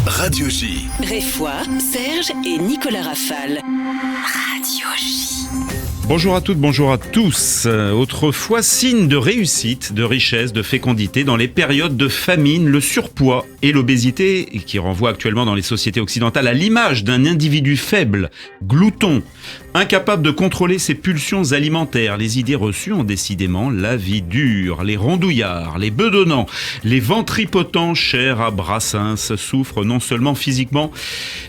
Radio J. Réfoy, Serge et Nicolas Rafale. Radio J. Bonjour à toutes, bonjour à tous. Autrefois signe de réussite, de richesse, de fécondité, dans les périodes de famine, le surpoids et l'obésité, qui renvoient actuellement dans les sociétés occidentales à l'image d'un individu faible, glouton, incapable de contrôler ses pulsions alimentaires. Les idées reçues ont décidément la vie dure. Les rondouillards, les bedonnants, les ventripotents chers à Brassens souffrent non seulement physiquement,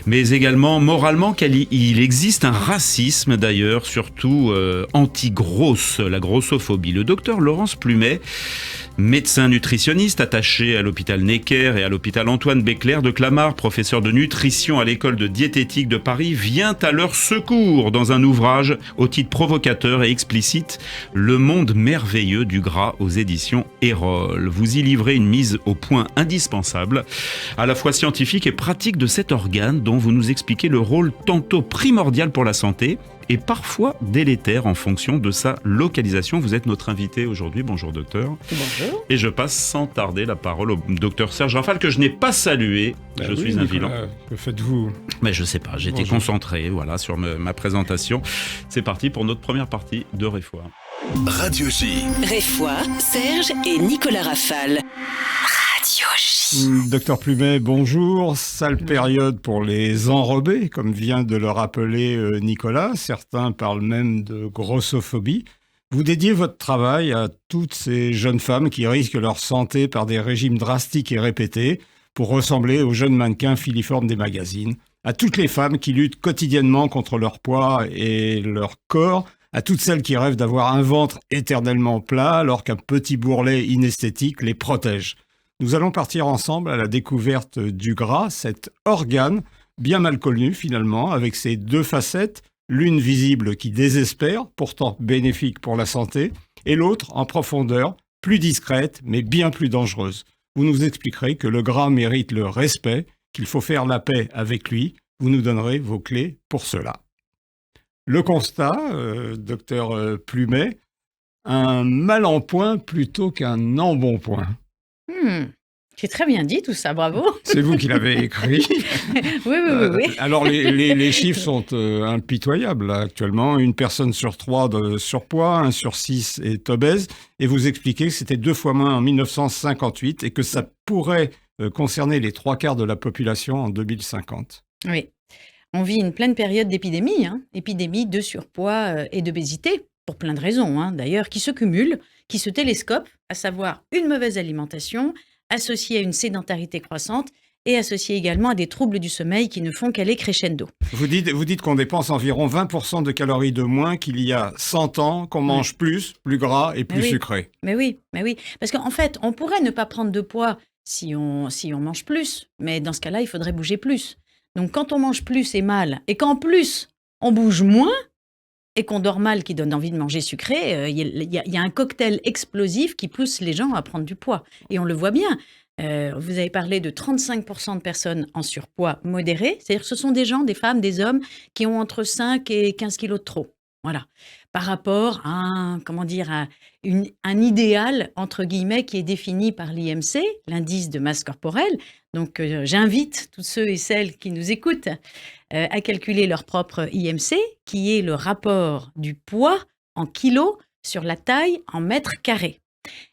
mais également moralement, car il existe un racisme d'ailleurs, surtout anti-grosse, la grossophobie. Le docteur Laurence Plumet, médecin nutritionniste attaché à l'hôpital Necker et à l'hôpital Antoine Béclair de Clamart, professeur de nutrition à l'école de diététique de Paris, vient à leur secours dans un ouvrage au titre provocateur et explicite, Le monde merveilleux du gras aux éditions Erol. Vous y livrez une mise au point indispensable, à la fois scientifique et pratique de cet organe dont vous nous expliquez le rôle tantôt primordial pour la santé et parfois délétère en fonction de sa localisation. Vous êtes notre invité aujourd'hui. Bonjour docteur. Bonjour. Et je passe sans tarder la parole au docteur Serge Rafale, que je n'ai pas salué. Je suis un vilain. Que faites-vous ? Mais je sais pas, j'étais concentré sur ma présentation. C'est parti pour notre première partie de Réfoy. Radio J. Réfoy, Serge et Nicolas Rafale. Radio J. Docteur Plumet, bonjour. Sale période pour les enrobés, comme vient de le rappeler Nicolas. Certains parlent même de grossophobie. Vous dédiez votre travail à toutes ces jeunes femmes qui risquent leur santé par des régimes drastiques et répétés pour ressembler aux jeunes mannequins filiformes des magazines. À toutes les femmes qui luttent quotidiennement contre leur poids et leur corps. À toutes celles qui rêvent d'avoir un ventre éternellement plat alors qu'un petit bourrelet inesthétique les protège. Nous allons partir ensemble à la découverte du gras, cet organe bien mal connu finalement, avec ses deux facettes, l'une visible qui désespère, pourtant bénéfique pour la santé, et l'autre en profondeur, plus discrète mais bien plus dangereuse. Vous nous expliquerez que le gras mérite le respect, qu'il faut faire la paix avec lui. Vous nous donnerez vos clés pour cela. Le constat, docteur Plumet, un mal en point plutôt qu'un embonpoint. J'ai très bien dit tout ça, bravo. C'est vous qui l'avez écrit. Oui. Alors les chiffres sont impitoyables là, actuellement. Une personne sur 3 de surpoids, 1 sur 6 est obèse. Et vous expliquez que c'était 2 fois moins en 1958 et que ça pourrait concerner les 3/4 de la population en 2050. Oui, on vit une pleine période d'épidémie, épidémie de surpoids et d'obésité, pour plein de raisons d'ailleurs, qui se cumulent, qui se télescopent, à savoir une mauvaise alimentation, associée à une sédentarité croissante et associée également à des troubles du sommeil qui ne font qu'aller crescendo. Vous dites qu'on dépense environ 20% de calories de moins qu'il y a 100 ans, qu'on mange plus gras et plus sucré. Mais oui. Parce qu'en fait, on pourrait ne pas prendre de poids si on mange plus, mais dans ce cas-là, il faudrait bouger plus. Donc quand on mange plus et mal, et qu'en plus on bouge moins, et qu'on dort mal, qui donne envie de manger sucré, il y a un cocktail explosif qui pousse les gens à prendre du poids. Et on le voit bien. Vous avez parlé de 35% de personnes en surpoids modéré. C'est-à-dire que ce sont des gens, des femmes, des hommes qui ont entre 5 et 15 kilos de trop. Voilà. Par rapport à un idéal, entre guillemets, qui est défini par l'IMC, l'indice de masse corporelle. Donc, j'invite tous ceux et celles qui nous écoutent à calculer leur propre IMC, qui est le rapport du poids en kilos sur la taille en mètres carrés.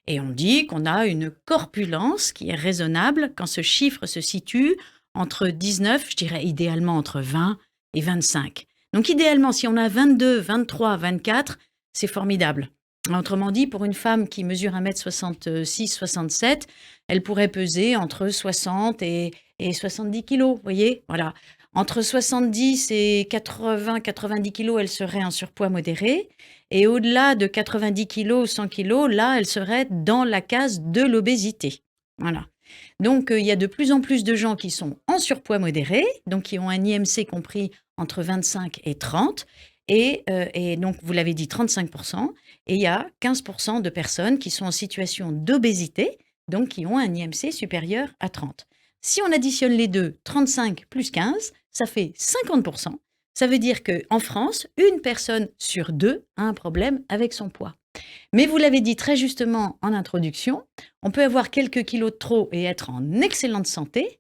Et on dit qu'on a une corpulence qui est raisonnable quand ce chiffre se situe entre 19, je dirais idéalement entre 20 et 25. Donc idéalement, si on a 22, 23, 24, c'est formidable. Autrement dit, pour une femme qui mesure 1m66, 67, elle pourrait peser entre 60 et 70 kilos, vous voyez, voilà. Entre 70 et 80, 90 kilos, elle serait en surpoids modéré. Et au-delà de 90 kilos, 100 kilos, là, elle serait dans la case de l'obésité. Voilà. Donc, il y a de plus en plus de gens qui sont en surpoids modéré, donc qui ont un IMC compris entre 25 et 30. Et donc, vous l'avez dit, 35%. Et il y a 15% de personnes qui sont en situation d'obésité, donc qui ont un IMC supérieur à 30. Si on additionne les deux, 35 plus 15, ça fait 50%. Ça veut dire qu'en France, une personne sur 2 a un problème avec son poids. Mais vous l'avez dit très justement en introduction, on peut avoir quelques kilos de trop et être en excellente santé.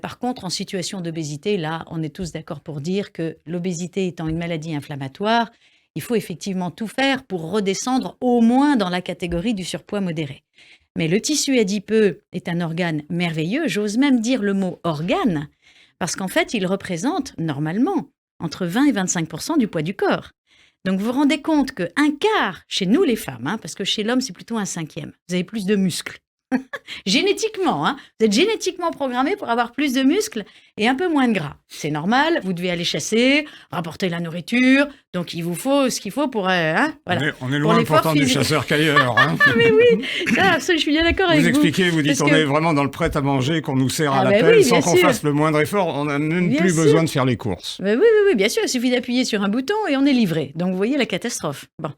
Par contre, en situation d'obésité, là, on est tous d'accord pour dire que l'obésité étant une maladie inflammatoire, il faut effectivement tout faire pour redescendre au moins dans la catégorie du surpoids modéré. Mais le tissu adipeux est un organe merveilleux, j'ose même dire le mot organe, parce qu'en fait, il représente normalement entre 20 et 25% du poids du corps. Donc vous vous rendez compte qu'un quart, chez nous les femmes, parce que chez l'homme c'est plutôt un cinquième, vous avez plus de muscles. Génétiquement, vous êtes génétiquement programmé pour avoir plus de muscles et un peu moins de gras. C'est normal, vous devez aller chasser, rapporter la nourriture, donc il vous faut ce qu'il faut pour... voilà. On est loin pourtant du chasseur qu'ailleurs. Mais oui, ça, je suis bien d'accord avec vous. Vous expliquez, vous dites qu'on est vraiment dans le prêt-à-manger, qu'on nous sert à l'appel, sans qu'on fasse le moindre effort, on n'a même plus besoin de faire les courses. Oui, bien sûr, il suffit d'appuyer sur un bouton et on est livré. Donc vous voyez la catastrophe. Bon.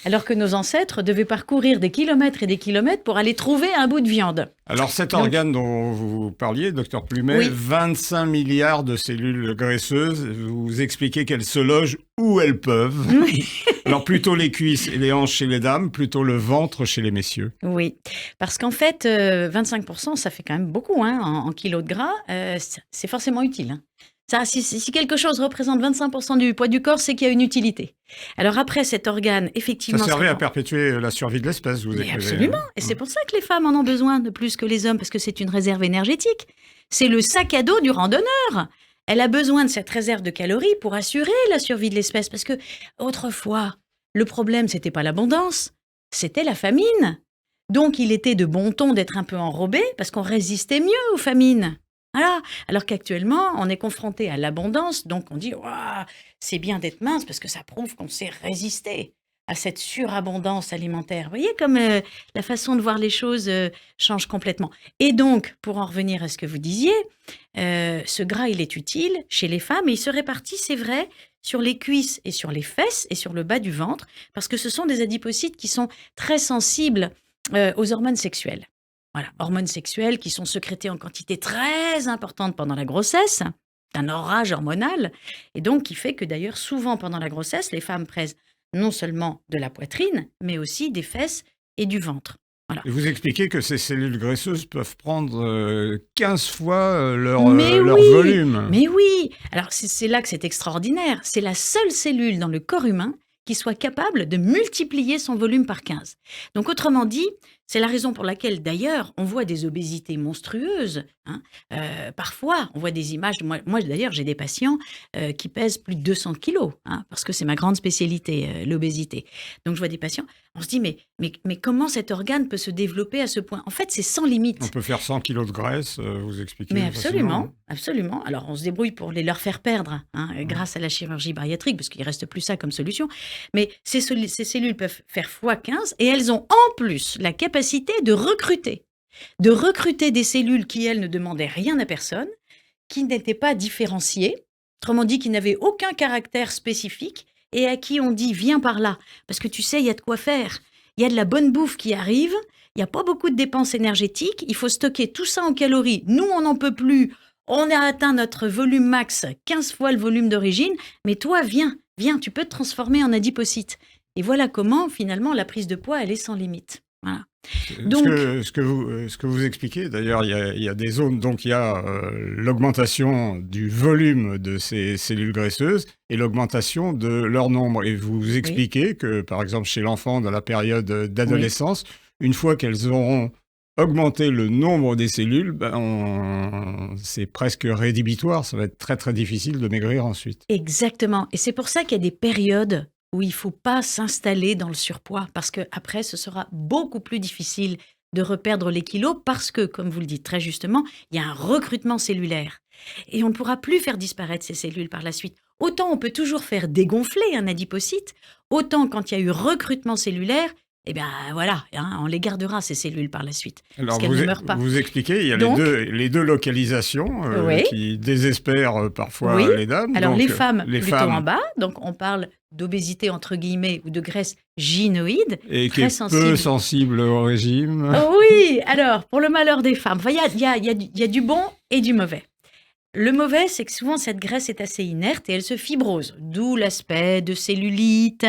Alors que nos ancêtres devaient parcourir des kilomètres et des kilomètres pour aller trouver un bout de viande. Alors cet organe dont vous parliez, docteur Plumet, 25 milliards de cellules graisseuses, vous expliquez qu'elles se logent où elles peuvent. Oui. Alors plutôt les cuisses et les hanches chez les dames, plutôt le ventre chez les messieurs. Oui, parce qu'en fait, 25%, ça fait quand même beaucoup en kilos de gras, c'est forcément utile. Ça, si quelque chose représente 25% du poids du corps, c'est qu'il y a une utilité. Alors après, cet organe, effectivement... Ça servait à perpétuer la survie de l'espèce, vous écrivez. Absolument, et c'est pour ça que les femmes en ont besoin de plus que les hommes, parce que c'est une réserve énergétique. C'est le sac à dos du randonneur. Elle a besoin de cette réserve de calories pour assurer la survie de l'espèce, parce que autrefois, le problème, c'était pas l'abondance, c'était la famine. Donc il était de bon ton d'être un peu enrobé, parce qu'on résistait mieux aux famines. Voilà. Alors qu'actuellement, on est confronté à l'abondance, donc on dit « c'est bien d'être mince parce que ça prouve qu'on sait résister à cette surabondance alimentaire. » Vous voyez comme la façon de voir les choses change complètement. Et donc, pour en revenir à ce que vous disiez, ce gras, il est utile chez les femmes et il se répartit, c'est vrai, sur les cuisses et sur les fesses et sur le bas du ventre, parce que ce sont des adipocytes qui sont très sensibles aux hormones sexuelles. Voilà, hormones sexuelles qui sont sécrétées en quantité très importante pendant la grossesse, un orage hormonal, et donc qui fait que d'ailleurs souvent pendant la grossesse, les femmes prennent non seulement de la poitrine, mais aussi des fesses et du ventre. Voilà. Et vous expliquez que ces cellules graisseuses peuvent prendre 15 fois leur volume. Mais oui, alors c'est là que c'est extraordinaire, c'est la seule cellule dans le corps humain qui soit capable de multiplier son volume par 15. Donc autrement dit, c'est la raison pour laquelle, d'ailleurs, on voit des obésités monstrueuses. Parfois, on voit des images. Moi d'ailleurs, j'ai des patients qui pèsent plus de 200 kilos, parce que c'est ma grande spécialité, l'obésité. Donc, je vois des patients, on se dit, mais comment cet organe peut se développer à ce point? En fait, c'est sans limite. On peut faire 100 kilos de graisse, vous expliquez. Mais absolument, absolument. Alors, on se débrouille pour leur faire perdre, grâce à la chirurgie bariatrique, parce qu'il ne reste plus ça comme solution. Mais ces cellules peuvent faire x15 et elles ont en plus la capacité de recruter des cellules qui, elles, ne demandaient rien à personne, qui n'étaient pas différenciées, autrement dit, qui n'avaient aucun caractère spécifique et à qui on dit « viens par là ». Parce que tu sais, il y a de quoi faire. Il y a de la bonne bouffe qui arrive, il n'y a pas beaucoup de dépenses énergétiques, il faut stocker tout ça en calories. Nous, on n'en peut plus, on a atteint notre volume max, 15 fois le volume d'origine, mais toi, viens, tu peux te transformer en adipocyte. Et voilà comment, finalement, la prise de poids, elle est sans limite. Voilà. Donc, ce que vous expliquez, d'ailleurs, il y a des zones, donc il y a l'augmentation du volume de ces cellules graisseuses et l'augmentation de leur nombre. Et vous expliquez que, par exemple, chez l'enfant, dans la période d'adolescence, une fois qu'elles auront augmenté le nombre des cellules, c'est presque rédhibitoire. Ça va être très, très difficile de maigrir ensuite. Exactement. Et c'est pour ça qu'il y a des périodes où il ne faut pas s'installer dans le surpoids, parce qu'après, ce sera beaucoup plus difficile de reperdre les kilos, parce que, comme vous le dites très justement, il y a un recrutement cellulaire. Et on ne pourra plus faire disparaître ces cellules par la suite. Autant on peut toujours faire dégonfler un adipocyte, autant quand il y a eu recrutement cellulaire, eh bien voilà, on les gardera ces cellules par la suite. Alors parce qu'elles ne meurent pas. Vous expliquez, il y a les deux localisations qui désespèrent parfois les dames. Alors donc, les femmes plutôt en bas, donc on parle d'obésité entre guillemets ou de graisse gynoïde. Et qui est peu sensible au régime. Oui, alors pour le malheur des femmes, il y a du bon et du mauvais. Le mauvais, c'est que souvent cette graisse est assez inerte et elle se fibrose, d'où l'aspect de cellulite,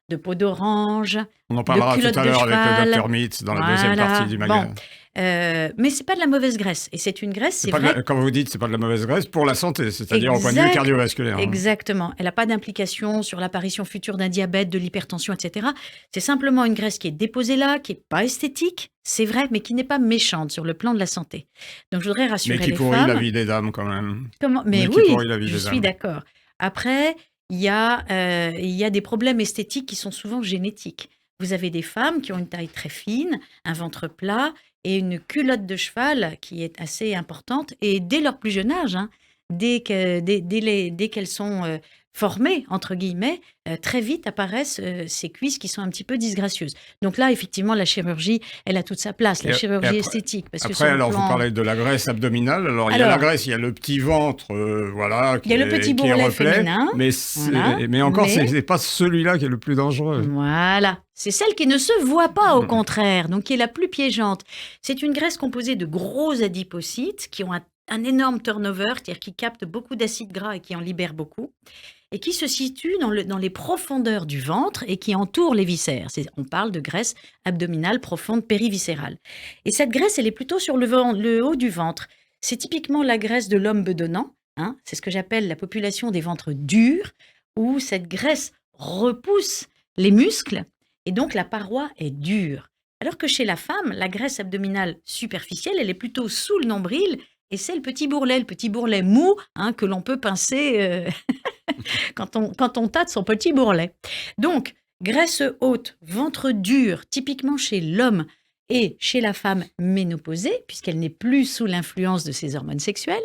de peau d'orange. On en parlera tout à l'heure avec le Dr Meets dans la deuxième partie du magasin. Mais c'est pas de la mauvaise graisse. Et c'est une graisse, c'est vrai. Quand vous dites c'est pas de la mauvaise graisse, pour la santé, c'est-à-dire au point de vue cardiovasculaire. Exactement. Elle n'a pas d'implication sur l'apparition future d'un diabète, de l'hypertension, etc. C'est simplement une graisse qui est déposée là, qui n'est pas esthétique, c'est vrai, mais qui n'est pas méchante sur le plan de la santé. Donc je voudrais rassurer les femmes. Mais qui pourrit la vie des dames quand même. Mais oui, je suis d'accord. Après, il y a des problèmes esthétiques qui sont souvent génétiques. Vous avez des femmes qui ont une taille très fine, un ventre plat et une culotte de cheval qui est assez importante. Et dès leur plus jeune âge, dès qu'elles sont formées, entre guillemets, très vite apparaissent ces cuisses qui sont un petit peu disgracieuses. Donc là, effectivement, la chirurgie, elle a toute sa place, la chirurgie esthétique. Parce après, alors, vous parlez de la graisse abdominale. Alors, il y a la graisse, il y a le petit ventre, voilà, qui est reflet. Mais encore, c'est pas celui-là qui est le plus dangereux. Voilà. C'est celle qui ne se voit pas, au contraire, donc qui est la plus piégeante. C'est une graisse composée de gros adipocytes qui ont un énorme turnover, c'est-à-dire qui captent beaucoup d'acides gras et qui en libèrent beaucoup, et qui se situe dans les profondeurs du ventre et qui entoure les viscères. On parle de graisse abdominale profonde périviscérale. Et cette graisse, elle est plutôt sur le haut du ventre. C'est typiquement la graisse de l'homme bedonnant, c'est ce que j'appelle la population des ventres durs, où cette graisse repousse les muscles, et donc la paroi est dure. Alors que chez la femme, la graisse abdominale superficielle, elle est plutôt sous le nombril, et c'est le petit bourrelet mou que l'on peut pincer quand on tâte son petit bourrelet. Donc, graisse haute, ventre dur, typiquement chez l'homme et chez la femme ménopausée, puisqu'elle n'est plus sous l'influence de ses hormones sexuelles.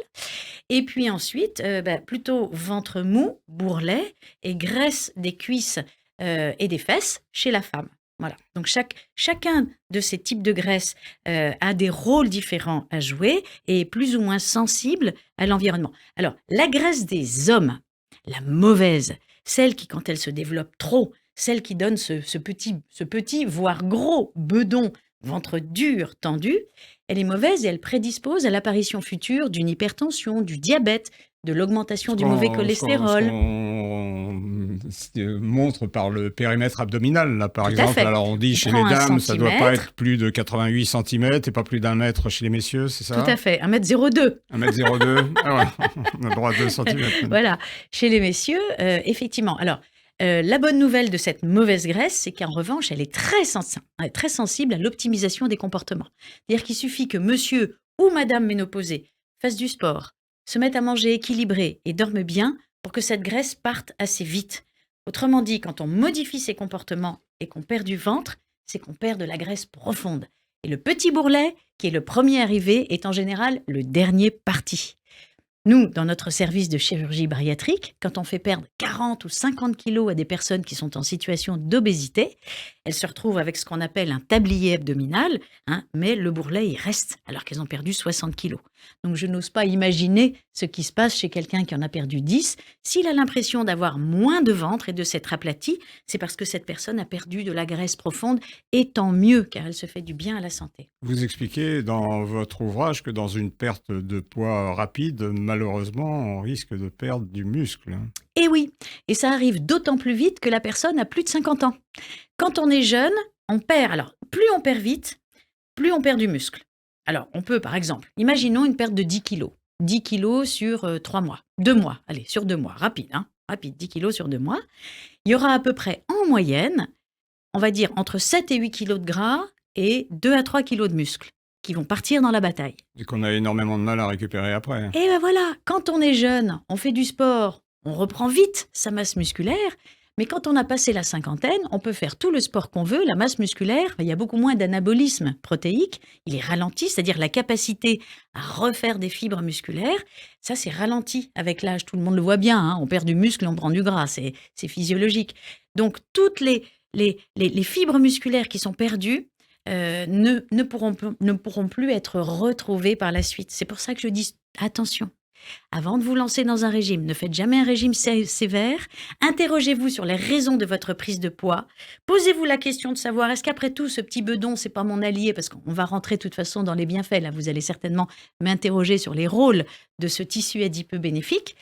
Et puis ensuite, plutôt ventre mou, bourrelet, et graisse des cuisses et des fesses chez la femme. Voilà. Donc chacun de ces types de graisse a des rôles différents à jouer et est plus ou moins sensible à l'environnement. Alors, la graisse des hommes, la mauvaise, celle qui, quand elle se développe trop, celle qui donne ce petit, voire gros bedon, ventre dur, tendu, elle est mauvaise et elle prédispose à l'apparition future d'une hypertension, du diabète, de l'augmentation du mauvais cholestérol. Montre par le périmètre abdominal, là, par exemple. Fait. Alors, on dit chez les dames, ça ne doit pas être plus de 88 cm et pas plus d'1 mètre chez les messieurs, c'est ça? Tout à fait, 1m02. 1m02, ah ouais, on a droit à 2 cm. Voilà, chez les messieurs, effectivement. Alors, la bonne nouvelle de cette mauvaise graisse, c'est qu'en revanche, elle est très sensible à l'optimisation des comportements. C'est-à-dire qu'il suffit que monsieur ou madame ménopausée fasse du sport, se mette à manger équilibré et dorme bien pour que cette graisse parte assez vite. Autrement dit, quand on modifie ses comportements et qu'on perd du ventre, c'est qu'on perd de la graisse profonde. Et le petit bourrelet, qui est le premier arrivé, est en général le dernier parti. Nous, dans notre service de chirurgie bariatrique, quand on fait perdre 40 ou 50 kilos à des personnes qui sont en situation d'obésité, elles se retrouvent avec ce qu'on appelle un tablier abdominal, mais le bourrelet, il reste alors qu'elles ont perdu 60 kilos. Donc, je n'ose pas imaginer ce qui se passe chez quelqu'un qui en a perdu 10. S'il a l'impression d'avoir moins de ventre et de s'être aplati, c'est parce que cette personne a perdu de la graisse profonde, et tant mieux, car elle se fait du bien à la santé. Vous expliquez dans votre ouvrage que dans une perte de poids rapide, malheureusement, on risque de perdre du muscle. Et oui, et ça arrive d'autant plus vite que la personne a plus de 50 ans. Quand on est jeune, on perd. Alors, plus on perd vite, plus on perd du muscle. Alors, on peut, par exemple, imaginons une perte de 10 kilos. 10 kilos sur 3 mois. 2 mois, allez, sur 2 mois. Rapide, rapide, 10 kilos sur 2 mois. Il y aura à peu près, en moyenne, on va dire entre 7 et 8 kilos de gras et 2 à 3 kilos de muscles qui vont partir dans la bataille. Et qu'on a énormément de mal à récupérer après. Et ben voilà, quand on est jeune, on fait du sport, on reprend vite sa masse musculaire, mais quand on a passé la cinquantaine, on peut faire tout le sport qu'on veut, la masse musculaire, il y a beaucoup moins d'anabolisme protéique, il est ralenti, c'est-à-dire la capacité à refaire des fibres musculaires, ça c'est ralenti avec l'âge, tout le monde le voit bien, on perd du muscle et on prend du gras, c'est physiologique. Donc toutes les fibres musculaires qui sont perdues ne pourront plus être retrouvées par la suite. C'est pour ça que je dis attention. Avant de vous lancer dans un régime, ne faites jamais un régime sévère. Interrogez-vous sur les raisons de votre prise de poids. Posez-vous la question de savoir, est-ce qu'après tout, ce petit bedon, c'est pas mon allié? Parce qu'on va rentrer de toute façon dans les bienfaits. Là, vous allez certainement m'interroger sur les rôles de ce tissu adipeux bénéfique.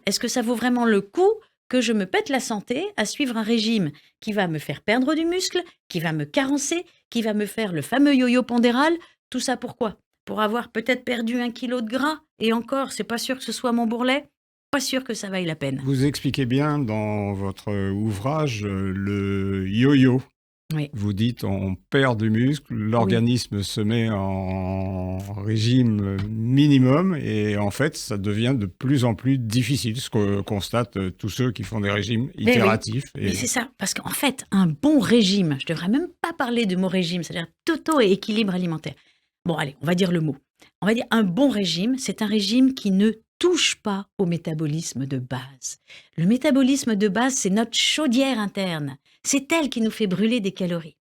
Est-ce que ça vaut vraiment le coup que je me pète la santé à suivre un régime qui va me faire perdre du muscle, qui va me carencer, qui va me faire le fameux yo-yo pondéral? Tout ça pourquoi? Pour avoir peut-être perdu 1 kilo de gras. Et encore, c'est pas sûr que ce soit mon bourrelet. Pas sûr que ça vaille la peine. Vous expliquez bien dans votre ouvrage le yo-yo. Oui. Vous dites on perd du muscle, l'organisme se met en régime minimum et en fait ça devient de plus en plus difficile, ce que constatent tous ceux qui font des régimes itératifs. Mais c'est ça, parce qu'en fait, un bon régime, je devrais même pas parler de mot régime, c'est-à-dire toto et équilibre alimentaire. Bon allez, on va dire le mot. On va dire un bon régime, c'est un régime qui ne touche pas au métabolisme de base. Le métabolisme de base, c'est notre chaudière interne. C'est elle qui nous fait brûler des calories.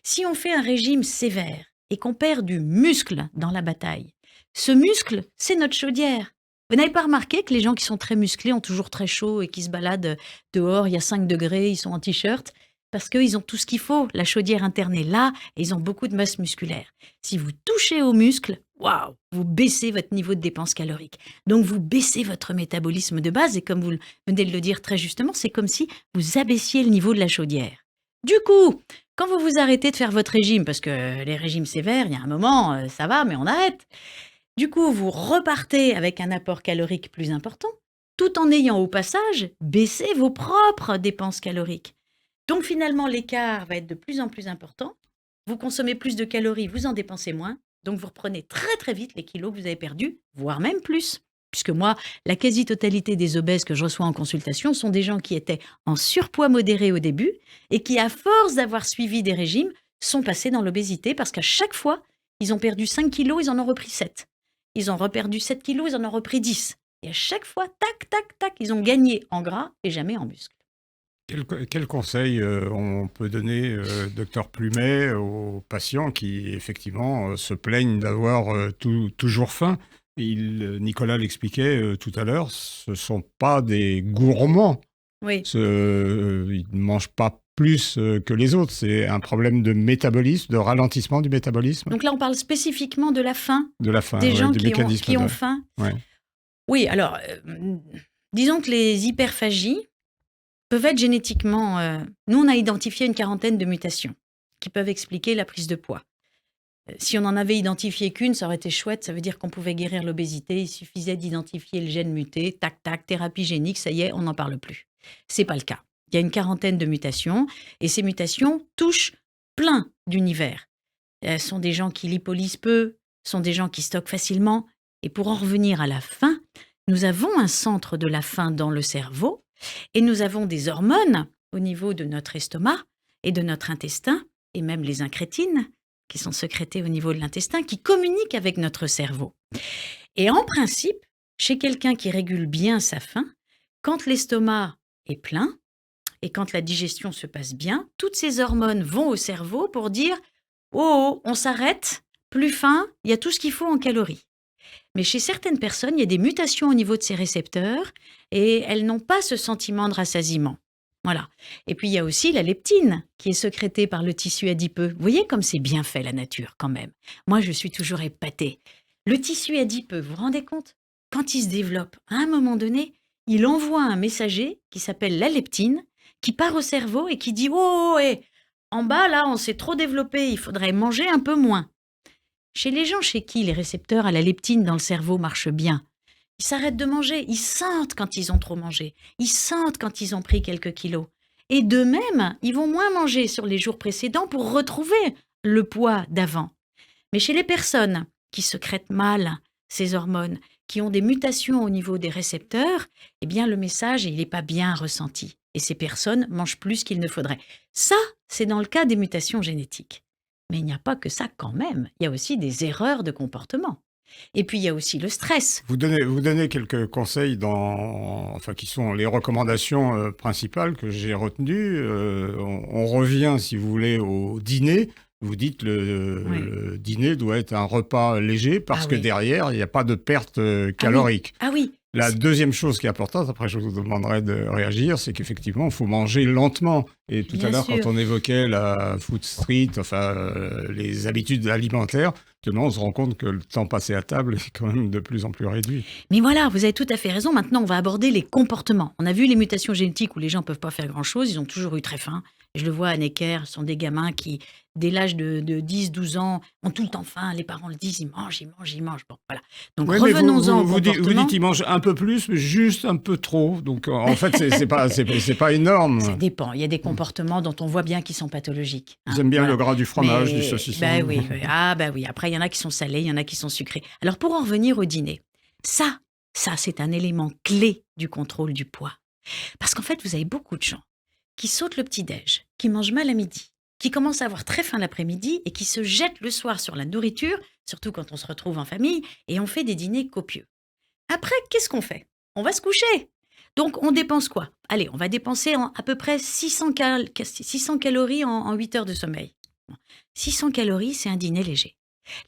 Si on fait un régime sévère et qu'on perd du muscle dans la bataille, ce muscle, c'est notre chaudière. Vous n'avez pas remarqué que les gens qui sont très musclés ont toujours très chaud et qui se baladent dehors, il y a 5 degrés, ils sont en t-shirt, parce qu'ils ont tout ce qu'il faut. La chaudière interne est là et ils ont beaucoup de masse musculaire. Si vous touchez aux muscles, waouh, vous baissez votre niveau de dépense calorique. Donc, vous baissez votre métabolisme de base et comme vous venez de le dire très justement, c'est comme si vous abaissiez le niveau de la chaudière. Du coup, quand vous vous arrêtez de faire votre régime, parce que les régimes sévères, il y a un moment, ça va, mais on arrête. Du coup, vous repartez avec un apport calorique plus important, tout en ayant au passage baissé vos propres dépenses caloriques. Donc, finalement, l'écart va être de plus en plus important. Vous consommez plus de calories, vous en dépensez moins. Donc, vous reprenez très, très vite les kilos que vous avez perdus, voire même plus. Puisque moi, la quasi-totalité des obèses que je reçois en consultation sont des gens qui étaient en surpoids modéré au début et qui, à force d'avoir suivi des régimes, sont passés dans l'obésité parce qu'à chaque fois, ils ont perdu 5 kilos, ils en ont repris 7. Ils ont reperdu 7 kilos, ils en ont repris 10. Et à chaque fois, tac, tac, tac, ils ont gagné en gras et jamais en muscle. Quel conseil on peut donner, docteur Plumet, aux patients qui, effectivement, se plaignent d'avoir toujours faim? Nicolas l'expliquait tout à l'heure, ce ne sont pas des gourmands. Oui. Ils ne mangent pas plus que les autres. C'est un problème de métabolisme, de ralentissement du métabolisme. Donc là, on parle spécifiquement de la faim. De la faim, des gens du qui mécanisme ont faim. Ouais. Oui, alors, disons que les hyperphagies peuvent être génétiquement... nous, on a identifié une quarantaine de mutations qui peuvent expliquer la prise de poids. Si on en avait identifié qu'une, ça aurait été chouette, ça veut dire qu'on pouvait guérir l'obésité, il suffisait d'identifier le gène muté, tac, tac, thérapie génique, ça y est, on n'en parle plus. C'est pas le cas. Il y a une quarantaine de mutations, et ces mutations touchent plein d'univers. Ce sont des gens qui lipolisent peu, sont des gens qui stockent facilement, et pour en revenir à la faim, nous avons un centre de la faim dans le cerveau, et nous avons des hormones au niveau de notre estomac et de notre intestin, et même les incrétines, qui sont sécrétées au niveau de l'intestin, qui communiquent avec notre cerveau. Et en principe, chez quelqu'un qui régule bien sa faim, quand l'estomac est plein et quand la digestion se passe bien, toutes ces hormones vont au cerveau pour dire « Oh, on s'arrête, plus faim, il y a tout ce qu'il faut en calories ». Mais chez certaines personnes, il y a des mutations au niveau de ces récepteurs et elles n'ont pas ce sentiment de rassasiement. Voilà. Et puis, il y a aussi la leptine qui est sécrétée par le tissu adipeux. Vous voyez comme c'est bien fait, la nature, quand même. Moi, je suis toujours épatée. Le tissu adipeux, vous vous rendez compte? Quand il se développe, à un moment donné, il envoie un messager qui s'appelle la leptine, qui part au cerveau et qui dit « Oh, en bas, là, on s'est trop développé, il faudrait manger un peu moins. » Chez les gens chez qui les récepteurs à la leptine dans le cerveau marchent bien, ils s'arrêtent de manger, ils sentent quand ils ont trop mangé, ils sentent quand ils ont pris quelques kilos. Et d'eux-mêmes, ils vont moins manger sur les jours précédents pour retrouver le poids d'avant. Mais chez les personnes qui sécrètent mal ces hormones, qui ont des mutations au niveau des récepteurs, eh bien le message, il n'est pas bien ressenti. Et ces personnes mangent plus qu'il ne faudrait. Ça, c'est dans le cas des mutations génétiques. Mais il n'y a pas que ça quand même. Il y a aussi des erreurs de comportement. Et puis, il y a aussi le stress. Vous donnez quelques conseils qui sont les recommandations principales que j'ai retenues. On revient, si vous voulez, au dîner. Vous dites le dîner doit être un repas léger parce que derrière, il n'y a pas de perte calorique. Ah oui. La deuxième chose qui est importante, après je vous demanderai de réagir, c'est qu'effectivement, il faut manger lentement. Et tout à l'heure, quand on évoquait la food street, les habitudes alimentaires, on se rend compte que le temps passé à table est quand même de plus en plus réduit. Mais voilà, vous avez tout à fait raison. Maintenant, on va aborder les comportements. On a vu les mutations génétiques où les gens ne peuvent pas faire grand-chose, ils ont toujours eu très faim. Je le vois à Necker, ce sont des gamins qui, dès l'âge de 10-12 ans, ont tout le temps faim. Les parents le disent, ils mangent. Bon, voilà. Donc Ouais, mais revenons-en au vous comportement. dites qu'ils mangent un peu plus, mais juste un peu trop. Donc, en fait, c'est pas énorme. Ça dépend. Il y a des comportements dont on voit bien qu'ils sont pathologiques. Ils aiment bien Voilà. le gras du fromage, Mais- du saucisson. Ben oui, oui. Ah ben oui. Après, il y en a qui sont salés, il y en a qui sont sucrés. Alors, pour en revenir au dîner, ça, c'est un élément clé du contrôle du poids. Parce qu'en fait, vous avez beaucoup de gens qui sautent le petit-déj, qui mangent mal à midi, qui commencent à avoir très faim l'après-midi et qui se jettent le soir sur la nourriture, surtout quand on se retrouve en famille, et on fait des dîners copieux. Après, qu'est-ce qu'on fait? On va se coucher. Donc, on dépense quoi? Allez, on va dépenser à peu près 600 calories en 8 heures de sommeil. Bon. 600 calories, c'est un dîner léger.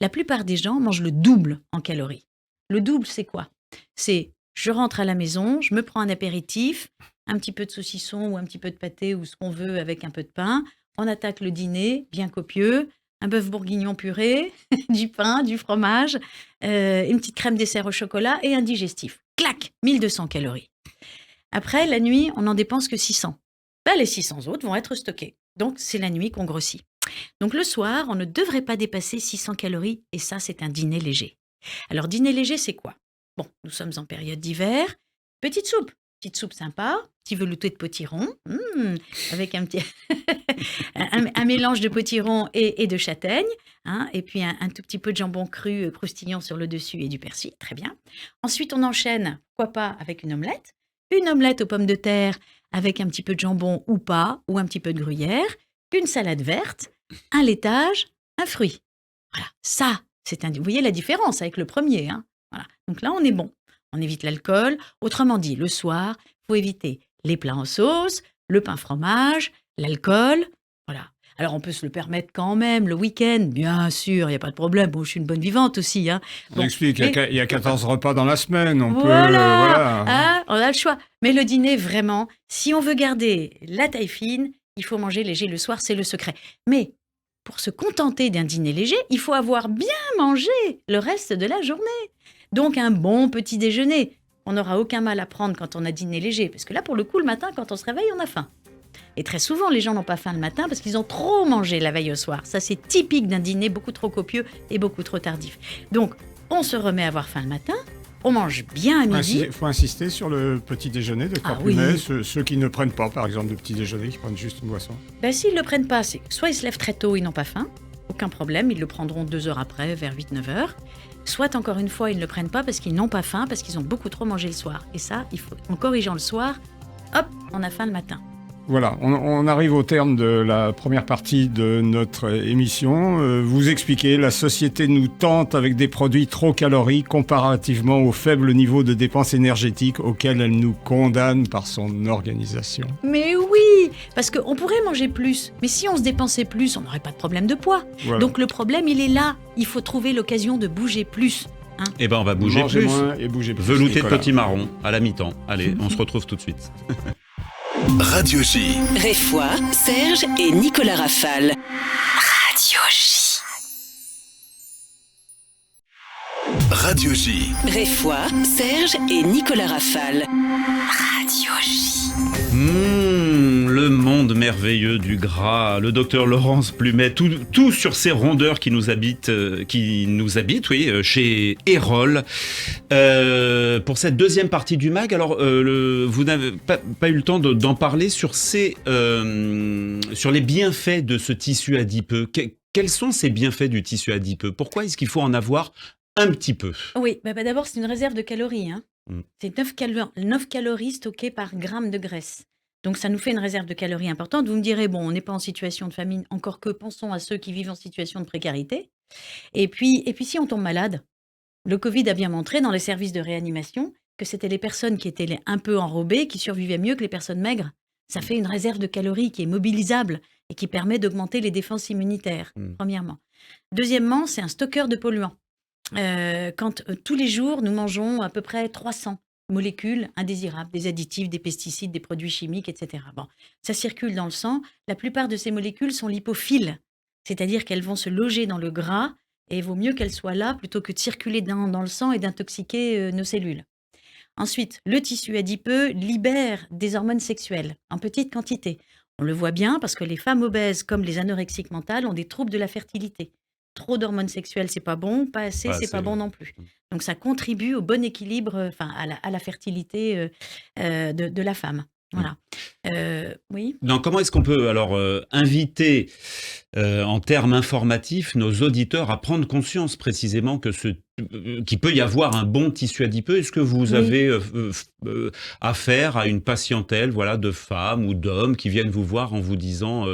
La plupart des gens mangent le double en calories. Le double, c'est quoi? C'est, je rentre à la maison, je me prends un apéritif, un petit peu de saucisson ou un petit peu de pâté ou ce qu'on veut avec un peu de pain. On attaque le dîner, bien copieux, un bœuf bourguignon puré, du pain, du fromage, une petite crème dessert au chocolat et un digestif. Clac, 1200 calories. Après, la nuit, on n'en dépense que 600. Ben, les 600 autres vont être stockés. Donc, c'est la nuit qu'on grossit. Donc, le soir, on ne devrait pas dépasser 600 calories et ça, c'est un dîner léger. Alors, dîner léger, c'est quoi? Bon, nous sommes en période d'hiver. Petite soupe sympa, petit velouté de potiron, avec un petit un mélange de potiron et de châtaigne, hein, et puis un tout petit peu de jambon cru croustillant sur le dessus et du persil, très bien. Ensuite, on enchaîne, pourquoi pas, avec une omelette aux pommes de terre avec un petit peu de jambon ou pas, ou un petit peu de gruyère, une salade verte, un laitage, un fruit. Voilà, ça, vous voyez la différence avec le premier, hein. Voilà. Donc là, on est bon. On évite l'alcool. Autrement dit, le soir, il faut éviter les plats en sauce, le pain fromage, l'alcool. Voilà. Alors, on peut se le permettre quand même le week-end, bien sûr, il n'y a pas de problème. Bon, je suis une bonne vivante aussi, hein. On Bon, explique, mais- il y a 14 repas dans la semaine. On peut, voilà, voilà. hein, on a le choix. Mais le dîner, vraiment, si on veut garder la taille fine, il faut manger léger le soir, c'est le secret. Mais pour se contenter d'un dîner léger, il faut avoir bien mangé le reste de la journée. Donc un bon petit déjeuner. On n'aura aucun mal à prendre quand on a dîné léger. Parce que là, pour le coup, le matin, quand on se réveille, on a faim. Et très souvent, les gens n'ont pas faim le matin parce qu'ils ont trop mangé la veille au soir. Ça, c'est typique d'un dîner beaucoup trop copieux et beaucoup trop tardif. Donc, on se remet à avoir faim le matin, on mange bien à midi. Il faut insister sur le petit déjeuner de Ah Plumet, oui. ceux qui ne prennent pas, par exemple, de petit déjeuner, qui prennent juste une boisson. Ben, s'ils ne le prennent pas, c'est soit ils se lèvent très tôt, ils n'ont pas faim, aucun problème, ils le prendront 2 heures après, vers 8-9 heures. Soit, encore une fois, ils ne le prennent pas parce qu'ils n'ont pas faim, parce qu'ils ont beaucoup trop mangé le soir. Et ça, en corrigeant le soir, hop, on a faim le matin. Voilà, on arrive au terme de la première partie de notre émission. Vous expliquez, la société nous tente avec des produits trop caloriques comparativement au faible niveau de dépenses énergétiques auquel elle nous condamne par son organisation. Mais oui, parce qu'on pourrait manger plus, mais si on se dépensait plus, on n'aurait pas de problème de poids. Voilà. Donc le problème, il est là. Il faut trouver l'occasion de bouger plus. Eh ben, on va bouger Mangez plus. moins et bougez plus. Velouté de Nicolas. potimarron à la mi-temps. Allez, on se retrouve tout de suite. Radio J. Réfoy, Serge et Nicolas Rafale. Radio J. Radio J. Réfoy, Serge et Nicolas Rafale. Radio J. Le monde merveilleux du gras, le docteur Laurence Plumet, tout sur ces rondeurs qui nous habitent, chez Erol. Pour cette deuxième partie du mag, alors vous n'avez pas eu le temps d'en parler sur les bienfaits de ce tissu adipeux. Quels sont ces bienfaits du tissu adipeux? Pourquoi est-ce qu'il faut en avoir un petit peu? Oui, bah d'abord, c'est une réserve de calories, hein. Mm. C'est 9 calories stockées par gramme de graisse. Donc, ça nous fait une réserve de calories importante. Vous me direz, bon, on n'est pas en situation de famine, encore que pensons à ceux qui vivent en situation de précarité. Et puis si on tombe malade, le Covid a bien montré dans les services de réanimation que c'était les personnes qui étaient un peu enrobées qui survivaient mieux que les personnes maigres. Ça fait une réserve de calories qui est mobilisable et qui permet d'augmenter les défenses immunitaires, premièrement. Deuxièmement, c'est un stockeur de polluants. Tous les jours, nous mangeons à peu près 300 molécules indésirables, des additifs, des pesticides, des produits chimiques, etc. Bon, ça circule dans le sang. La plupart de ces molécules sont lipophiles, c'est-à-dire qu'elles vont se loger dans le gras et il vaut mieux qu'elles soient là plutôt que de circuler dans le sang et d'intoxiquer nos cellules. Ensuite, le tissu adipeux libère des hormones sexuelles en petite quantité. On le voit bien parce que les femmes obèses, comme les anorexiques mentales, ont des troubles de la fertilité. Trop d'hormones sexuelles, c'est pas bon. Pas assez, Pas c'est assez, pas bon ouais. non plus. Donc ça contribue au bon équilibre, à la fertilité de la femme. Voilà. Oui. Non, comment est-ce qu'on peut alors inviter en termes informatifs nos auditeurs à prendre conscience précisément que qu'il peut y avoir un bon tissu adipeux? Est-ce que vous Oui. avez affaire à une patientèle, voilà, de femmes ou d'hommes qui viennent vous voir en vous disant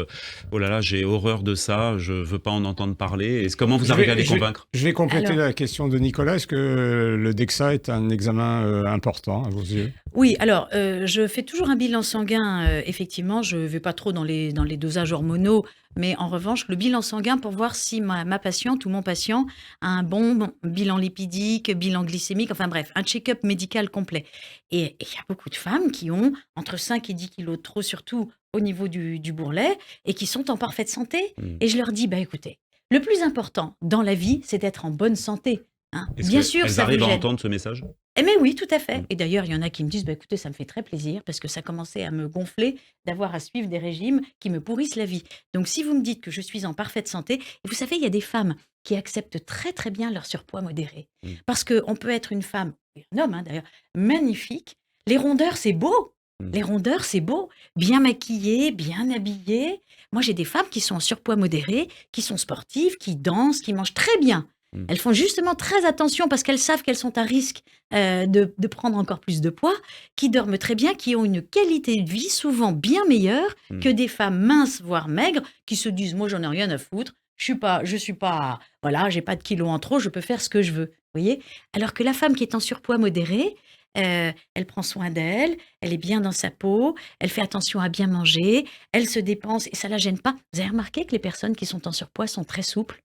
oh là là, j'ai horreur de ça, je veux pas en entendre parler. Comment vous arrivez à les convaincre? Je vais compléter Alors, la question de Nicolas. Est-ce que le DEXA est un examen important à vos yeux? oui, alors, je fais toujours un bilan sanguin, effectivement, je ne vais pas trop dans les dosages hormonaux, mais en revanche, le bilan sanguin pour voir si ma patiente ou mon patient a un bon bilan lipidique, bilan glycémique, enfin bref, un check-up médical complet. Et il y a beaucoup de femmes qui ont entre 5 et 10 kilos de trop, surtout au niveau du bourrelet, et qui sont en parfaite santé. Mmh. Et je leur dis, bah écoutez, le plus important dans la vie, c'est d'être en bonne santé, hein. Est-ce Bien sûr, qu'elles ça vous arrivent à gêne. entendre ce message? Eh mais oui, tout à fait. Mmh. Et d'ailleurs, il y en a qui me disent, bah, écoutez, ça me fait très plaisir parce que ça commençait à me gonfler d'avoir à suivre des régimes qui me pourrissent la vie. Donc, si vous me dites que je suis en parfaite santé, et vous savez, il y a des femmes qui acceptent très très bien leur surpoids modéré. Mmh. Parce qu'on peut être une femme, et un homme d'ailleurs, magnifique. Les rondeurs, c'est beau. Mmh. Les rondeurs, c'est beau. Bien maquillées, bien habillées. Moi, j'ai des femmes qui sont en surpoids modéré, qui sont sportives, qui dansent, qui mangent très bien. Mmh. Elles font justement très attention parce qu'elles savent qu'elles sont à risque de prendre encore plus de poids, qui dorment très bien, qui ont une qualité de vie souvent bien meilleure Mmh. que des femmes minces, voire maigres, qui se disent, moi, j'en ai rien à foutre, je suis pas, voilà, j'ai pas de kilos en trop, je peux faire ce que je veux. Vous voyez? Alors que la femme qui est en surpoids modéré, elle prend soin d'elle, elle est bien dans sa peau, elle fait attention à bien manger, elle se dépense et ça la gêne pas. Vous avez remarqué que les personnes qui sont en surpoids sont très souples?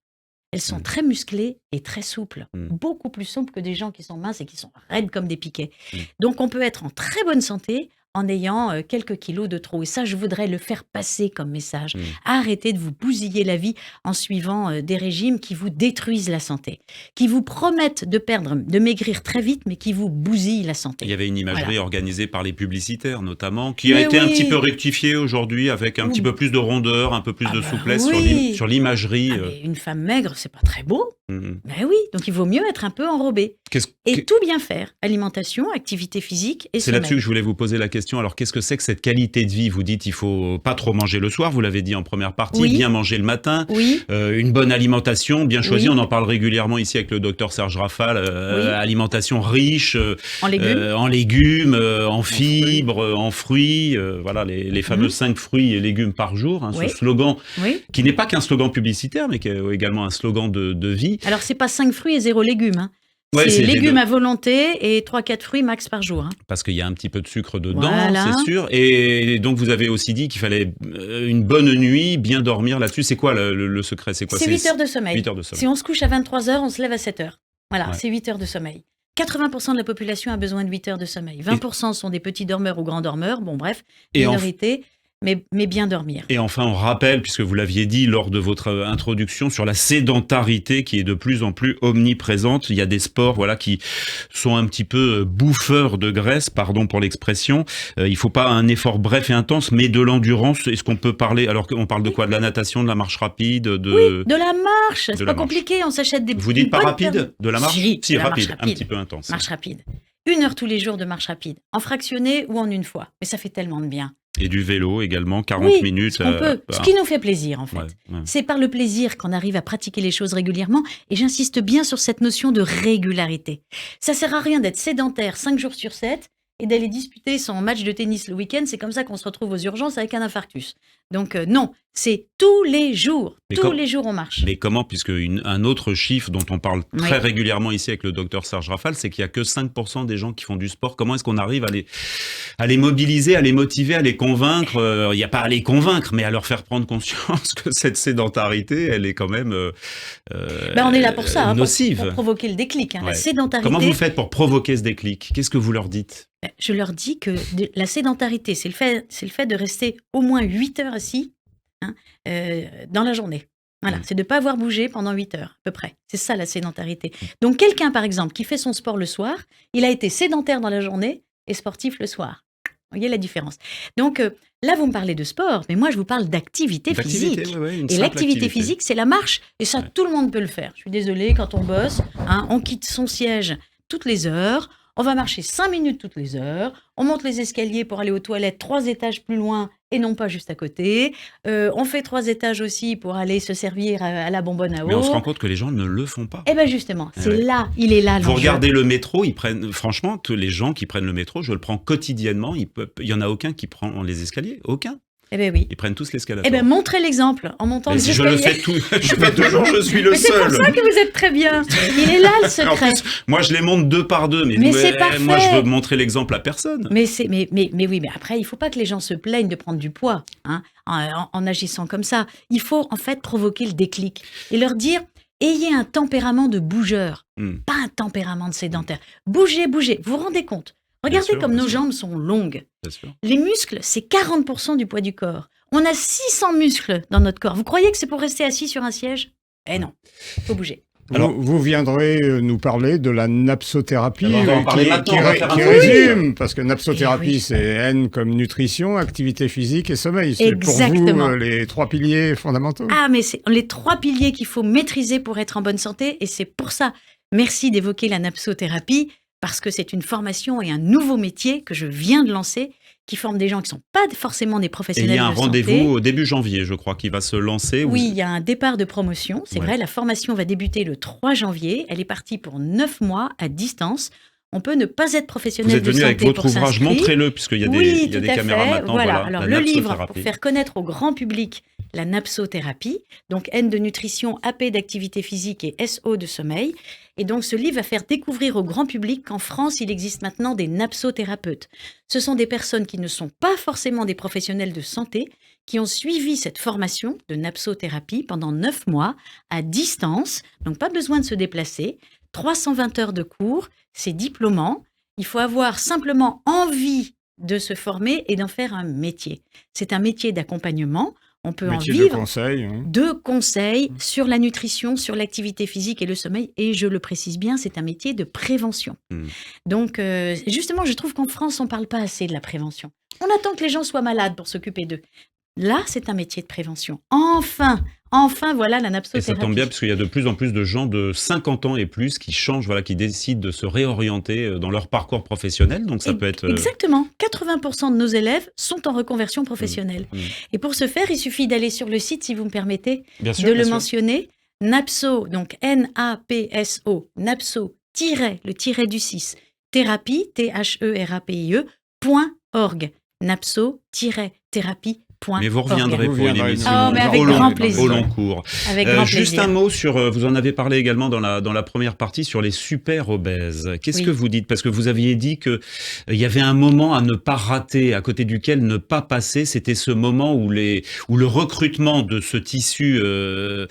Elles sont Mmh. très musclées et très souples, Mmh. beaucoup plus souples que des gens qui sont minces et qui sont raides comme des piquets. Mmh. Donc on peut être en très bonne santé en ayant quelques kilos de trop. Et ça, je voudrais le faire passer comme message. Mmh. Arrêtez de vous bousiller la vie en suivant des régimes qui vous détruisent la santé, qui vous promettent de maigrir très vite, mais qui vous bousillent la Il y santé. avait une imagerie Voilà. organisée par les publicitaires notamment, qui a Mais été un petit peu oui. rectifiée aujourd'hui avec un petit Ouh. peu plus de rondeur, un peu plus Ah de bah souplesse oui. sur l'imagerie. Ah, mais une femme maigre, c'est pas très beau. Mmh. Mais oui, donc il vaut mieux être un peu enrobé. Et tout bien faire. Alimentation, activité physique et C'est sommeil. là-dessus que je voulais vous poser la question. Alors, qu'est-ce que c'est que cette qualité de vie? Vous dites il faut pas trop manger le soir, vous l'avez dit en première partie, Oui. bien manger le matin, Oui, une bonne alimentation bien choisie. Oui. On en parle régulièrement ici avec le docteur Serge Rafal. Oui. Alimentation riche en légumes. en légumes, en fibres, en fruits. Voilà, les fameux 5 fruits et légumes par jour. Hein, Oui. Ce slogan Oui. qui n'est pas qu'un slogan publicitaire, mais qui est également un slogan de vie. Alors, c'est pas 5 fruits et 0 légumes, hein. Ouais, c'est les légumes deux. à volonté et 3-4 fruits max par jour, hein. Parce qu'il y a un petit peu de sucre dedans, Voilà. c'est sûr. Et donc, vous avez aussi dit qu'il fallait une bonne nuit, bien dormir là-dessus. C'est quoi le secret? C'est quoi? C'est 8 heures de sommeil. 8 heures de sommeil. Si on se couche à 23 heures, on se lève à 7 heures. Voilà, Ouais. c'est 8 heures de sommeil. 80% de la population a besoin de 8 heures de sommeil. 20% sont des petits dormeurs ou grands dormeurs. Bon, bref, Et minorité, mais bien dormir. Et enfin, on rappelle, puisque vous l'aviez dit lors de votre introduction, sur la sédentarité qui est de plus en plus omniprésente. Il y a des sports, voilà, qui sont un petit peu bouffeurs de graisse, pardon pour l'expression. Il faut pas un effort bref et intense, mais de l'endurance. Est-ce qu'on peut parler, alors qu'on parle de quoi? De la natation, de la marche rapide, de... De la marche, de c'est la pas marche. compliqué, on s'achète des Vous dites une pas bonne rapide? paire De la marche? Si, de la marche rapide, un rapide. petit peu intense. Marche rapide. 1 heure tous les jours de marche rapide, en fractionné ou en une fois. Mais ça fait tellement de bien. Et du vélo également, 40 Oui, minutes. ce qu'on peut. Ce qui nous fait plaisir, en fait. ouais. C'est par le plaisir qu'on arrive à pratiquer les choses régulièrement. Et j'insiste bien sur cette notion de régularité. Ça sert à rien d'être sédentaire 5 jours sur 7 et d'aller disputer son match de tennis le week-end. C'est comme ça qu'on se retrouve aux urgences avec un infarctus. Donc non, c'est tous les jours. Mais Tous les jours, on marche. Mais comment? Puisque un autre chiffre dont on parle très Oui. régulièrement ici avec le docteur Serge Rafal, c'est qu'il y a que 5% des gens qui font du sport. Comment est-ce qu'on arrive à les mobiliser, à les motiver, à les convaincre? Il n'y a pas à les convaincre, mais à leur faire prendre conscience que cette sédentarité, elle est quand même On est là pour ça, hein, nocive. pour provoquer le déclic. Hein. Ouais. La sédentarité. Comment vous faites pour provoquer ce déclic? Qu'est-ce que vous leur dites? Je leur dis que la sédentarité, c'est le fait de rester au moins 8 heures assis, hein, dans la journée. Voilà, c'est de ne pas avoir bougé pendant 8 heures, à peu près. C'est ça, la sédentarité. Donc, quelqu'un, par exemple, qui fait son sport le soir, il a été sédentaire dans la journée et sportif le soir. Vous voyez la différence. Donc, Là, vous me parlez de sport, mais moi, je vous parle d'activité physique. Et l'activité physique, c'est la marche. Et ça, tout le monde peut le faire. Je suis désolée, quand on bosse, on quitte son siège toutes les heures. On va marcher 5 minutes toutes les heures. On monte les escaliers pour aller aux toilettes 3 étages plus loin et non pas juste à côté. On fait 3 étages aussi pour aller se servir à la bonbonne à eau. Mais on se rend compte que les gens ne le font pas. Eh bien justement, il est là. Vous regardez le métro, franchement, tous les gens qui prennent le métro, je le prends quotidiennement, il n'y en a aucun qui prend les escaliers, aucun. Eh bien oui. Ils prennent tous l'escalator. Eh bien montrez l'exemple en montant les escaliers. Je fais toujours, je suis le seul. C'est pour ça que vous êtes très bien. Il est là le secret. En plus, moi je les monte 2 par 2, mais c'est parfait. Moi je veux montrer l'exemple à personne. Mais oui, mais après il faut pas que les gens se plaignent de prendre du poids, en agissant comme ça. Il faut en fait provoquer le déclic et leur dire ayez un tempérament de bougeur, pas un tempérament de sédentaire. Bougez. Vous vous rendez compte? Regardez comme nos jambes sont longues. Les muscles, c'est 40% du poids du corps. On a 600 muscles dans notre corps. Vous croyez que c'est pour rester assis sur un siège? Eh non, il faut bouger. Alors, vous viendrez nous parler de la napsothérapie, qui résume, parce que napsothérapie, c'est N comme nutrition, activité physique et sommeil. C'est pour vous les 3 piliers fondamentaux. Ah, mais c'est les 3 piliers qu'il faut maîtriser pour être en bonne santé, et c'est pour ça. Merci d'évoquer la napsothérapie, parce que c'est une formation et un nouveau métier que je viens de lancer, qui forme des gens qui ne sont pas forcément des professionnels de santé. Et il y a un rendez-vous au début janvier, je crois, qui va se lancer. Oui, il y a un départ de promotion. C'est vrai, la formation va débuter le 3 janvier. Elle est partie pour 9 mois à distance. On peut ne pas être professionnel de santé pour s'inscrire. Vous êtes venu avec votre ouvrage, montrez-le, puisqu'il y a des caméras maintenant. Voilà. Alors, le livre, pour faire connaître au grand public la napsothérapie, donc N de nutrition, AP d'activité physique et SO de sommeil. Et donc, ce livre va faire découvrir au grand public qu'en France, il existe maintenant des napsothérapeutes. Ce sont des personnes qui ne sont pas forcément des professionnels de santé, qui ont suivi cette formation de napsothérapie pendant 9 mois à distance, donc pas besoin de se déplacer, 320 heures de cours, c'est diplômant. Il faut avoir simplement envie de se former et d'en faire un métier. C'est un métier d'accompagnement. On peut en vivre de conseils sur la nutrition, sur l'activité physique et le sommeil. Et je le précise bien, c'est un métier de prévention. Donc, justement, je trouve qu'en France, on ne parle pas assez de la prévention. On attend que les gens soient malades pour s'occuper d'eux. Là, c'est un métier de prévention. Enfin, voilà la napsothérapie. Et ça tombe bien, parce qu'il y a de plus en plus de gens de 50 ans et plus qui changent, qui décident de se réorienter dans leur parcours professionnel. Donc ça peut être... Exactement. 80% de nos élèves sont en reconversion professionnelle. Et pour ce faire, il suffit d'aller sur le site, si vous me permettez, le mentionner. Napso, donc N-A-P-S-O, napso, le tiret du 6, thérapie, T-H-E-R-A-P-I-E.org. Napso-thérapie. Mais vous reviendrez pour une émission avec grand plaisir. Au long cours. Avec grand juste plaisir. un mot sur, vous en avez parlé également dans la première partie, sur les super obèses. Qu'est-ce que vous dites? Parce que vous aviez dit qu'il y avait un moment à ne pas rater, à côté duquel ne pas passer. C'était ce moment où le recrutement de ce tissu de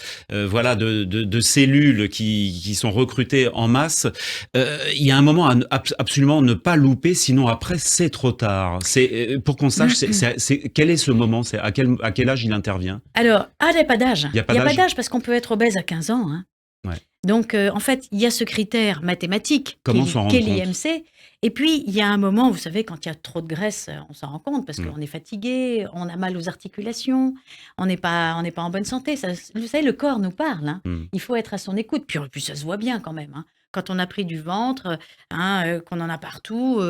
cellules qui sont recrutées en masse, il y a un moment à absolument ne pas louper, sinon après c'est trop tard. Pour qu'on sache, quel est ce moment? À quel âge il intervient? Alors, il n'y a pas d'âge. Il n'y a pas d'âge parce qu'on peut être obèse à 15 ans. Donc, en fait, il y a ce critère mathématique qu'est l'IMC. Et puis, il y a un moment, vous savez, quand il y a trop de graisse, on s'en rend compte parce qu'on est fatigué, on a mal aux articulations, on n'est pas en bonne santé. Ça, vous savez, le corps nous parle. Il faut être à son écoute. Puis ça se voit bien quand même. Quand on a pris du ventre, qu'on en a partout,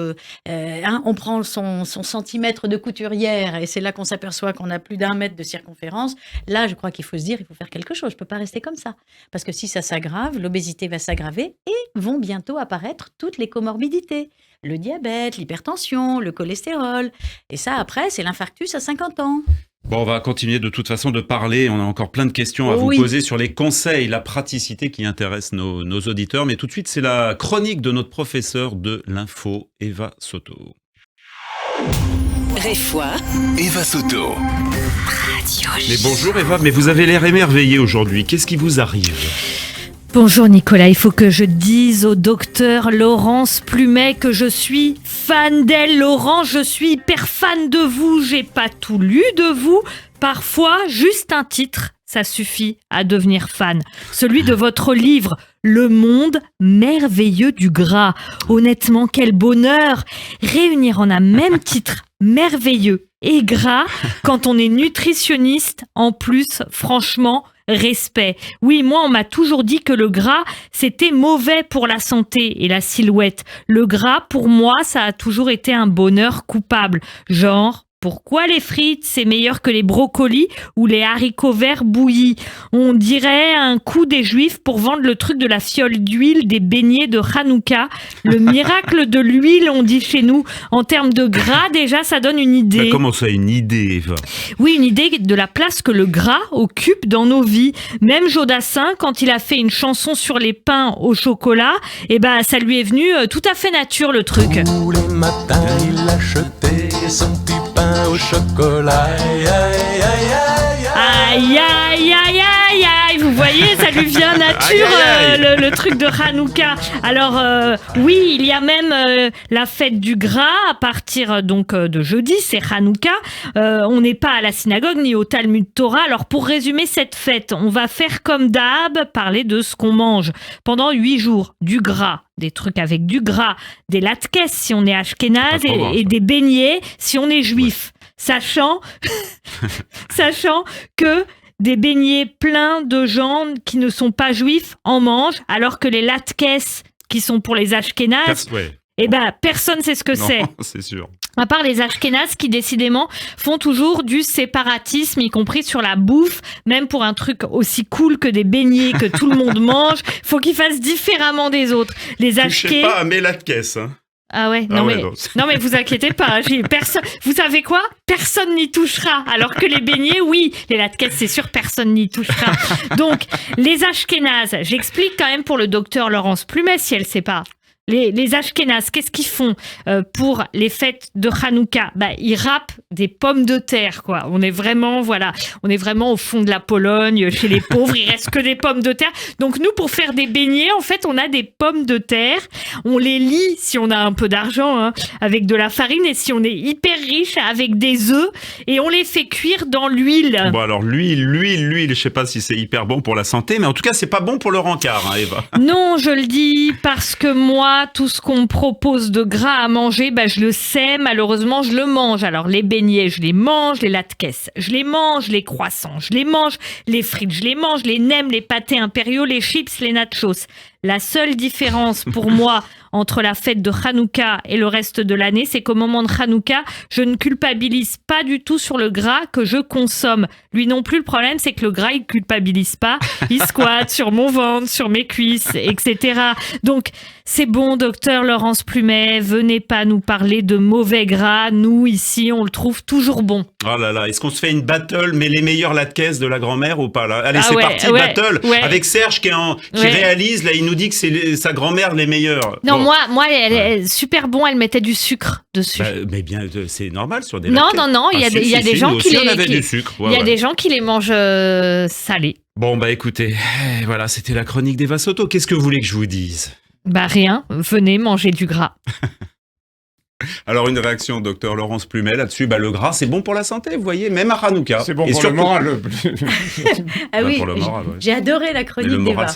on prend son centimètre de couturière et c'est là qu'on s'aperçoit qu'on a plus d'1 mètre de circonférence. Là, je crois qu'il faut se dire, il faut faire quelque chose. Je ne peux pas rester comme ça. Parce que si ça s'aggrave, l'obésité va s'aggraver et vont bientôt apparaître toutes les comorbidités. Le diabète, l'hypertension, le cholestérol. Et ça, après, c'est l'infarctus à 50 ans. Bon, on va continuer de toute façon de parler. On a encore plein de questions à vous poser sur les conseils, la praticité qui intéresse nos auditeurs. Mais tout de suite, c'est la chronique de notre professeur de l'info, Eva Soto. Réfois. Eva Soto. Radio J. Mais bonjour Eva, mais vous avez l'air émerveillée aujourd'hui. Qu'est-ce qui vous arrive ? Bonjour Nicolas, il faut que je dise au docteur Laurence Plumet que je suis fan d'elle. Laurence, je suis hyper fan de vous, j'ai pas tout lu de vous. Parfois, juste un titre, ça suffit à devenir fan. Celui de votre livre, Le monde merveilleux du gras. Honnêtement, quel bonheur! Réunir en un même titre merveilleux et gras quand on est nutritionniste. En plus, franchement, respect. Oui, moi, on m'a toujours dit que le gras, c'était mauvais pour la santé et la silhouette. Le gras, pour moi, ça a toujours été un bonheur coupable. Genre, pourquoi les frites, c'est meilleur que les brocolis ou les haricots verts bouillis? On dirait un coup des Juifs pour vendre le truc de la fiole d'huile des beignets de Hanouka. Le miracle de l'huile, on dit chez nous. En termes de gras, déjà, ça donne une idée. Comment ça, une idée, Eva? Oui, une idée de la place que le gras occupe dans nos vies. Même Jodassin, quand il a fait une chanson sur les pains au chocolat, ça lui est venu tout à fait nature, le truc. Tous les matins, il achetait son petit pain au chocolat. Aïe, aïe, aïe, aïe, aïe, aïe, aïe, aïe, aïe. Vous voyez, ça lui vient nature, le truc de Hanouka. Alors, oui, il y a même la fête du gras à partir donc de jeudi, c'est Hanouka. On n'est pas à la synagogue ni au Talmud Torah. Alors, pour résumer cette fête, on va faire comme d'hab, parler de ce qu'on mange pendant 8 jours. Du gras, des trucs avec du gras, des latkes si on est ashkénaze et des beignets si on est juif. Sachant que des beignets pleins de gens qui ne sont pas juifs en mangent, alors que les latkes qui sont pour les ashkénazes, personne ne sait ce que c'est. Non, c'est sûr. À part les ashkénazes qui décidément font toujours du séparatisme, y compris sur la bouffe, même pour un truc aussi cool que des beignets que tout le monde mange, faut qu'ils fassent différemment des autres. Les Je sais pas à mes latkes, hein. Ah ouais, non mais vous inquiétez pas, vous savez quoi? Personne n'y touchera, alors que les beignets, oui, les latkes, c'est sûr, personne n'y touchera. Donc, les ashkénazes, j'explique quand même pour le docteur Laurence Plumet, si elle sait pas. Les ashkénazes, qu'est-ce qu'ils font pour les fêtes de Hanouka? Ils râpent des pommes de terre, quoi. On est vraiment au fond de la Pologne, chez les pauvres, il reste que des pommes de terre. Donc nous, pour faire des beignets, en fait, on a des pommes de terre, on les lie, si on a un peu d'argent, avec de la farine, et si on est hyper riche, avec des œufs, et on les fait cuire dans l'huile. Bon, alors l'huile, je sais pas si c'est hyper bon pour la santé, mais en tout cas, c'est pas bon pour le rencard, Eva. Non, je le dis parce que moi, tout ce qu'on me propose de gras à manger, je le sais, malheureusement, je le mange. Alors, les beignets, je les mange, les latkes, je les mange, les croissants, je les mange, les frites, je les mange, les nems, les pâtés impériaux, les chips, les nachos. La seule différence pour moi entre la fête de Hanouka et le reste de l'année, c'est qu'au moment de Hanouka, je ne culpabilise pas du tout sur le gras que je consomme. Lui non plus, le problème, c'est que le gras, il culpabilise pas. Il squatte sur mon ventre, sur mes cuisses, etc. Donc, c'est bon, docteur Laurence Plumet, venez pas nous parler de mauvais gras. Nous, ici, on le trouve toujours bon. Oh là là, est-ce qu'on se fait une battle, mais les meilleurs latkes de la grand-mère ou pas là? Allez, c'est parti, battle avec Serge qui réalise, là, il nous dit que c'est sa grand-mère les meilleurs. Non, bon. Moi, elle est super bon, elle mettait du sucre dessus. Mais bien, c'est normal sur des latkes. Non, il y a des gens qui du sucre. Il y a des gens qui les mangent salés. Bon, écoutez, voilà, c'était la chronique d'Eva Soto. Qu'est-ce que vous voulez que je vous dise? Rien, venez manger du gras. Alors, une réaction, docteur Laurence Plumet, là-dessus, le gras, c'est bon pour la santé, vous voyez, même à Hanouka. C'est bon pour le moral. Oui, pour le moral, j'ai adoré la chronique d'Eva,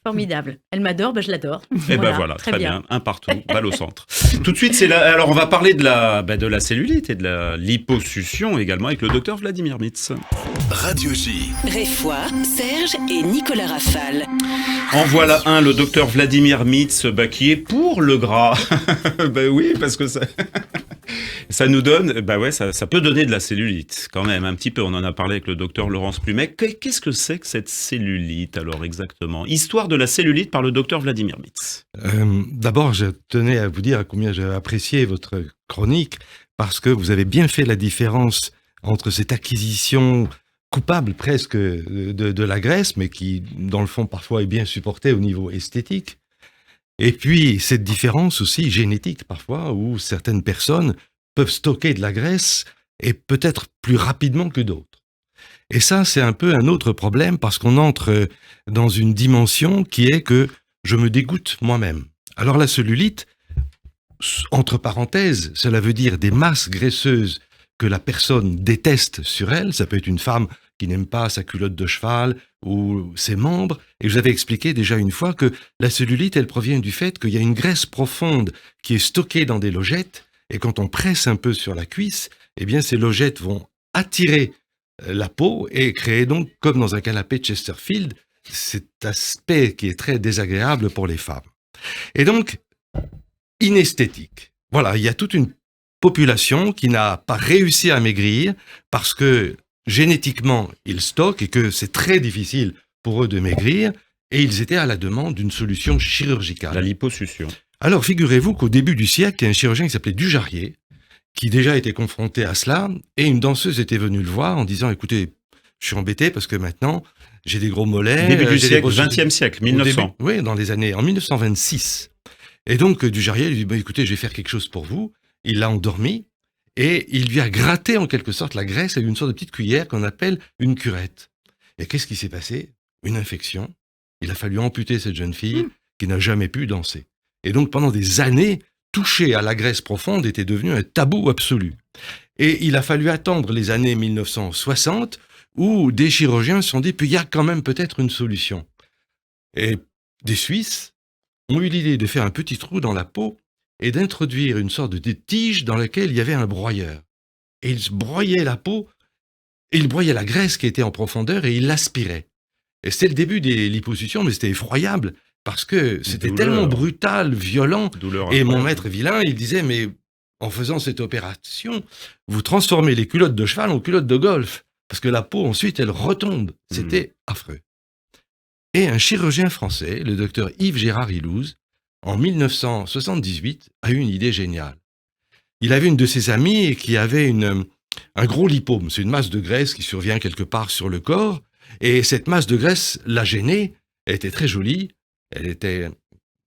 formidable. Elle m'adore, je l'adore. Voilà, très bien, un partout, balle au centre. Tout de suite, alors on va parler de la cellulite et de la liposuction également avec le docteur Vladimir Mitz. Radio J. Réfoy, Serge et Nicolas Rafal. En voilà un, le docteur Vladimir Mitz, qui est pour le gras. Oui, parce que ça nous donne, ça peut donner de la cellulite quand même un petit peu. On en a parlé avec le docteur Laurence Plumet. Qu'est-ce que c'est que cette cellulite alors exactement? Histoire de la cellulite par le docteur Vladimir Mitz. D'abord, je tenais à vous dire combien j'ai apprécié votre chronique parce que vous avez bien fait la différence entre cette acquisition coupable presque de la graisse, mais qui dans le fond parfois est bien supportée au niveau esthétique. Et puis, cette différence aussi génétique parfois, où certaines personnes peuvent stocker de la graisse et peut-être plus rapidement que d'autres. Et ça, c'est un peu un autre problème parce qu'on entre dans une dimension qui est que je me dégoûte moi-même. Alors la cellulite, entre parenthèses, cela veut dire des masses graisseuses que la personne déteste sur elle. Ça peut être une femme qui n'aime pas sa culotte de cheval ou ses membres. Et je vous avais expliqué déjà une fois que la cellulite, elle provient du fait qu'il y a une graisse profonde qui est stockée dans des logettes Et quand on presse un peu sur la cuisse, eh bien, ces logettes vont attirer la peau et créer donc, comme dans un canapé de Chesterfield, cet aspect qui est très désagréable pour les femmes. Et donc, inesthétique. Voilà, il y a toute une population qui n'a pas réussi à maigrir parce que génétiquement, ils stockent et que c'est très difficile pour eux de maigrir et ils étaient à la demande d'une solution chirurgicale. La liposuction. Alors, figurez-vous qu'au début du siècle, il y a un chirurgien qui s'appelait Dujarrier qui déjà était confronté à cela et une danseuse était venue le voir en disant « Écoutez, je suis embêté parce que maintenant, j'ai des gros mollets. » Début du siècle, grosses... 20e siècle, 1900. Oui, dans les années, en 1926. Et donc, Dujarrier lui dit « Écoutez, je vais faire quelque chose pour vous. » Il l'a endormi et il lui a gratté en quelque sorte la graisse avec une sorte de petite cuillère qu'on appelle une curette. Et qu'est-ce qui s'est passé? Une infection. Il a fallu amputer cette jeune fille qui n'a jamais pu danser. Et donc, pendant des années, toucher à la graisse profonde était devenu un tabou absolu. Et il a fallu attendre les années 1960 où des chirurgiens se sont dit, puis il y a quand même peut-être une solution. Et des Suisses ont eu l'idée de faire un petit trou dans la peau et d'introduire une sorte de tige dans laquelle il y avait un broyeur. Et ils broyaient la peau, et ils broyaient la graisse qui était en profondeur et ils l'aspiraient. Et c'était le début des liposuctions, mais c'était effroyable parce que c'était tellement brutal, violent. Et mon maître vilain, il disait, mais en faisant cette opération, vous transformez les culottes de cheval en culottes de golf. Parce que la peau, ensuite, elle retombe. C'était affreux. Et un chirurgien français, le docteur Yves Gérard Ilouz, en 1978, a eu une idée géniale. Il avait une de ses amies qui avait un gros lipome. C'est une masse de graisse qui survient quelque part sur le corps. Et cette masse de graisse l'a gênée. Elle était très jolie. Elle était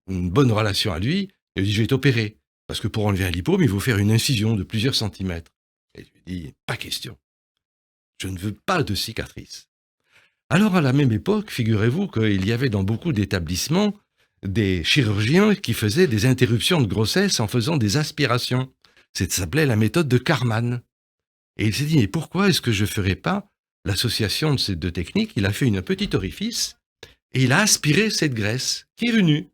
une bonne relation à lui. Il lui dit, je vais t'opérer. Parce que pour enlever un lipome, il faut faire une incision de plusieurs centimètres. Et il lui dit, pas question. Je ne veux pas de cicatrice. Alors, à la même époque, figurez-vous qu'il y avait dans beaucoup d'établissements des chirurgiens qui faisaient des interruptions de grossesse en faisant des aspirations. Ça s'appelait la méthode de Karman. Et il s'est dit, mais pourquoi est-ce que je ne ferais pas l'association de ces deux techniques? Il a fait un petit orifice et il a aspiré cette graisse qui est venue.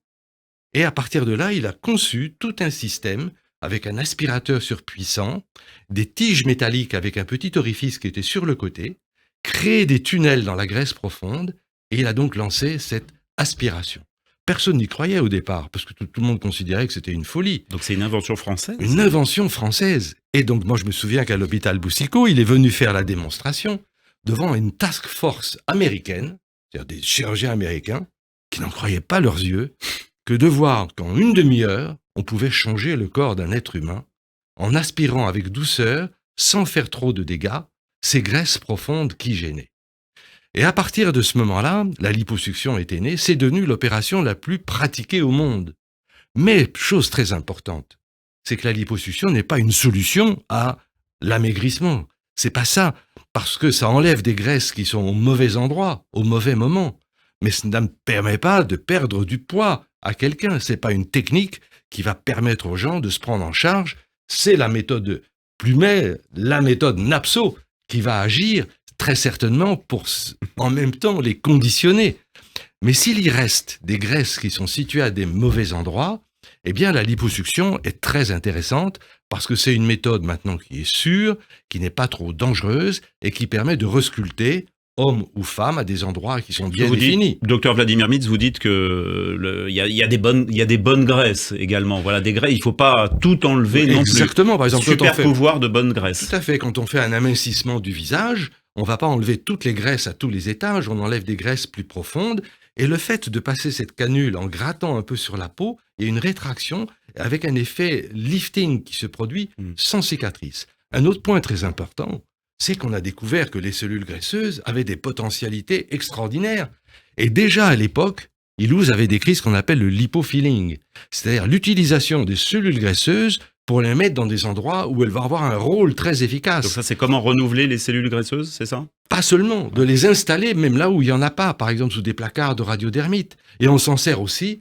Et à partir de là, il a conçu tout un système avec un aspirateur surpuissant, des tiges métalliques avec un petit orifice qui était sur le côté, créé des tunnels dans la graisse profonde, et il a donc lancé cette aspiration. Personne n'y croyait au départ, parce que tout le monde considérait que c'était une folie. Donc c'est une invention française? Une invention française. Et donc moi je me souviens qu'à l'hôpital Boucicaut, il est venu faire la démonstration devant une task force américaine, c'est-à-dire des chirurgiens américains, qui n'en croyaient pas leurs yeux, que de voir qu'en une demi-heure, on pouvait changer le corps d'un être humain en aspirant avec douceur, sans faire trop de dégâts, ces graisses profondes qui gênaient. Et à partir de ce moment-là, la liposuction était née, c'est devenu l'opération la plus pratiquée au monde. Mais, chose très importante, c'est que la liposuction n'est pas une solution à l'amaigrissement. C'est pas ça, parce que ça enlève des graisses qui sont au mauvais endroit, au mauvais moment. Mais ça ne permet pas de perdre du poids à quelqu'un. C'est pas une technique qui va permettre aux gens de se prendre en charge. C'est la méthode Plumet, la méthode Napso, qui va agir très certainement pour en même temps les conditionner. Mais s'il y reste des graisses qui sont situées à des mauvais endroits, eh bien la liposuction est très intéressante parce que c'est une méthode maintenant qui est sûre, qui n'est pas trop dangereuse et qui permet de resculpter hommes ou femmes à des endroits qui sont bien définis. Docteur Vladimir Mitz, vous dites que il y a des bonnes graisses également. Voilà, des graisses. Il faut pas tout enlever non plus. Exactement. Par exemple, super pouvoir de bonnes graisses. Tout à fait. Quand on fait un amincissement du visage, on va pas enlever toutes les graisses à tous les étages. On enlève des graisses plus profondes. Et le fait de passer cette canule en grattant un peu sur la peau, il y a une rétraction avec un effet lifting qui se produit sans cicatrice. Un autre point très important, c'est qu'on a découvert que les cellules graisseuses avaient des potentialités extraordinaires. Et déjà à l'époque, Ilouz avait décrit ce qu'on appelle le lipofilling, c'est-à-dire l'utilisation des cellules graisseuses pour les mettre dans des endroits où elles vont avoir un rôle très efficace. Donc ça, c'est comment renouveler les cellules graisseuses, c'est ça? Pas seulement, de les installer même là où il n'y en a pas, par exemple sous des placards de radiodermite. Et on s'en sert aussi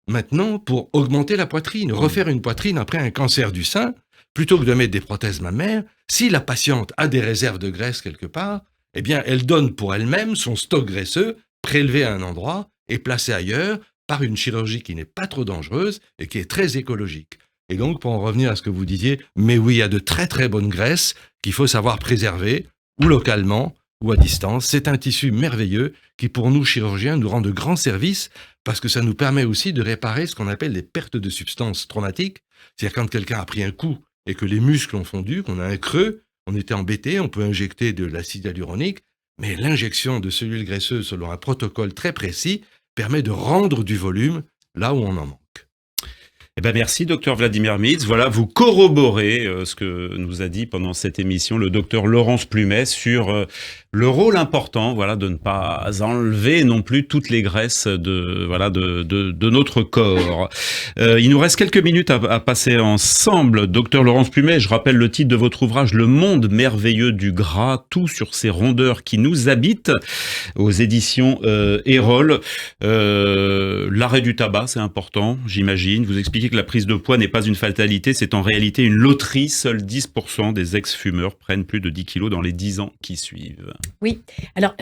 maintenant pour augmenter la poitrine, refaire une poitrine après un cancer du sein, plutôt que de mettre des prothèses mammaires. Si la patiente a des réserves de graisse quelque part, eh bien elle donne pour elle-même son stock graisseux, prélevé à un endroit et placé ailleurs par une chirurgie qui n'est pas trop dangereuse et qui est très écologique. Et donc, pour en revenir à ce que vous disiez, mais oui, il y a de très très bonnes graisses qu'il faut savoir préserver, ou localement, ou à distance. C'est un tissu merveilleux qui, pour nous, chirurgiens, nous rend de grands services parce que ça nous permet aussi de réparer ce qu'on appelle les pertes de substances traumatiques. C'est-à-dire quand quelqu'un a pris un coup et que les muscles ont fondu, qu'on a un creux, on était embêté, on peut injecter de l'acide hyaluronique, mais l'injection de cellules graisseuses selon un protocole très précis permet de rendre du volume là où on en manque. Eh ben merci, docteur Vladimir Mitz. Voilà, vous corroborez ce que nous a dit pendant cette émission le docteur Laurence Plumet sur le rôle important, voilà, de ne pas enlever non plus toutes les graisses de notre corps. Il nous reste quelques minutes à passer ensemble. Docteur Laurence Plumet, je rappelle le titre de votre ouvrage, Le monde merveilleux du gras, tout sur ces rondeurs qui nous habitent, aux éditions Erol. L'arrêt du tabac, c'est important, j'imagine. Vous expliquez que la prise de poids n'est pas une fatalité, c'est en réalité une loterie. Seuls 10% des ex-fumeurs prennent plus de 10 kilos dans les 10 ans qui suivent. Oui, alors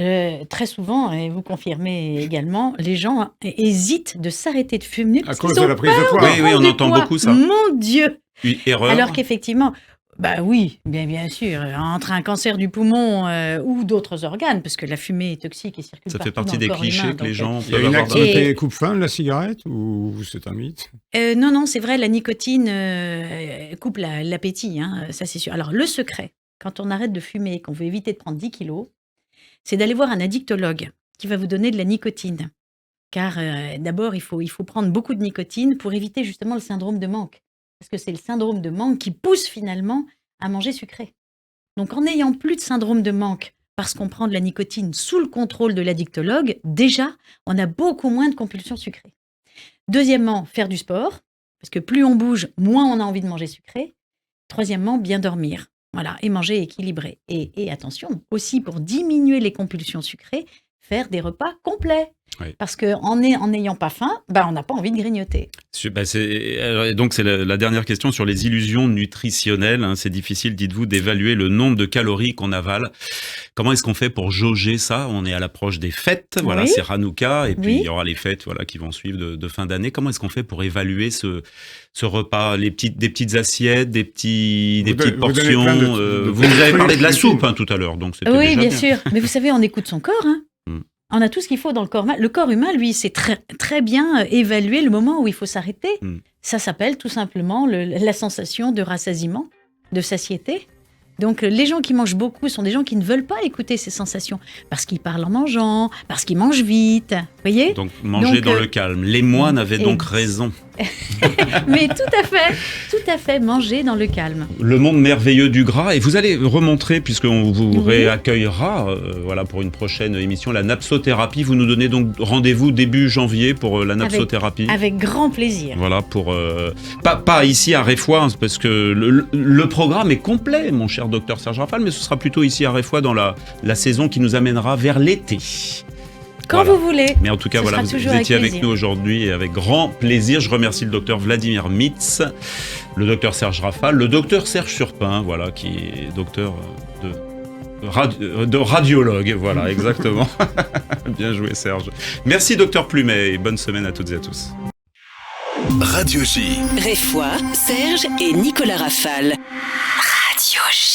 très souvent, et vous confirmez également, les gens hésitent de s'arrêter de fumer à cause de la prise de poids. Oui, on entend beaucoup ça. Mon Dieu. Erreur. Alors qu'effectivement, bah oui, bien sûr, entre un cancer du poumon ou d'autres organes, parce que la fumée est toxique et circule ça partout fait partie dans des le corps clichés humain, que les gens Il y a peuvent une avoir. activité coupe-faim de la cigarette ou c'est un mythe? Non, c'est vrai, la nicotine coupe l'appétit, hein, ça c'est sûr. Alors le secret, quand on arrête de fumer et qu'on veut éviter de prendre 10 kilos, c'est d'aller voir un addictologue qui va vous donner de la nicotine. Car d'abord, il faut prendre beaucoup de nicotine pour éviter justement le syndrome de manque. Parce que c'est le syndrome de manque qui pousse finalement à manger sucré. Donc en n'ayant plus de syndrome de manque, parce qu'on prend de la nicotine sous le contrôle de l'addictologue, déjà, on a beaucoup moins de compulsions sucrées. Deuxièmement, faire du sport, parce que plus on bouge, moins on a envie de manger sucré. Troisièmement, bien dormir. Voilà, et manger équilibré. Et attention, aussi pour diminuer les compulsions sucrées, faire des repas complets. Oui. Parce qu'en n'ayant pas faim, on n'a pas envie de grignoter. Donc c'est la dernière question sur les illusions nutritionnelles. Hein. C'est difficile, dites-vous, d'évaluer le nombre de calories qu'on avale. Comment est-ce qu'on fait pour jauger ça? On est à l'approche des fêtes, voilà, c'est Hanouka, et puis il y aura les fêtes qui vont suivre de fin d'année. Comment est-ce qu'on fait pour évaluer ce repas, des petites assiettes, des petites portions? Vous nous avez parlé de la soupe tout à l'heure, donc c'était déjà bien. Sûr. Mais vous savez, on écoute son corps, hein. On a tout ce qu'il faut dans le corps humain. Le corps humain, lui, sait très, très bien évaluer le moment où il faut s'arrêter. Ça s'appelle tout simplement la sensation de rassasiement, de satiété. Donc, les gens qui mangent beaucoup sont des gens qui ne veulent pas écouter ces sensations parce qu'ils parlent en mangeant, parce qu'ils mangent vite. Vous voyez ? Donc, manger dans le calme. Les moines avaient donc raison. Mais tout à fait, manger dans le calme. Le monde merveilleux du gras. Et vous allez remontrer, puisqu'on vous réaccueillera pour une prochaine émission, la napsothérapie. Vous nous donnez donc rendez-vous début janvier pour la napsothérapie. Avec grand plaisir. Voilà, pour pas ici à Réfoy, parce que le programme est complet, mon cher docteur Serge Rafal, mais ce sera plutôt ici à Réfoy dans la saison qui nous amènera vers l'été. Quand vous voulez. Mais en tout cas, vous étiez avec nous aujourd'hui et avec grand plaisir. Je remercie le docteur Vladimir Mitz, le docteur Serge Rafal, le docteur Serge Surpin, qui est docteur de radiologue. Voilà, exactement. Bien joué, Serge. Merci, docteur Plumet, et bonne semaine à toutes et à tous. Radio J. Réfoy, Serge et Nicolas Rafal. Radio J.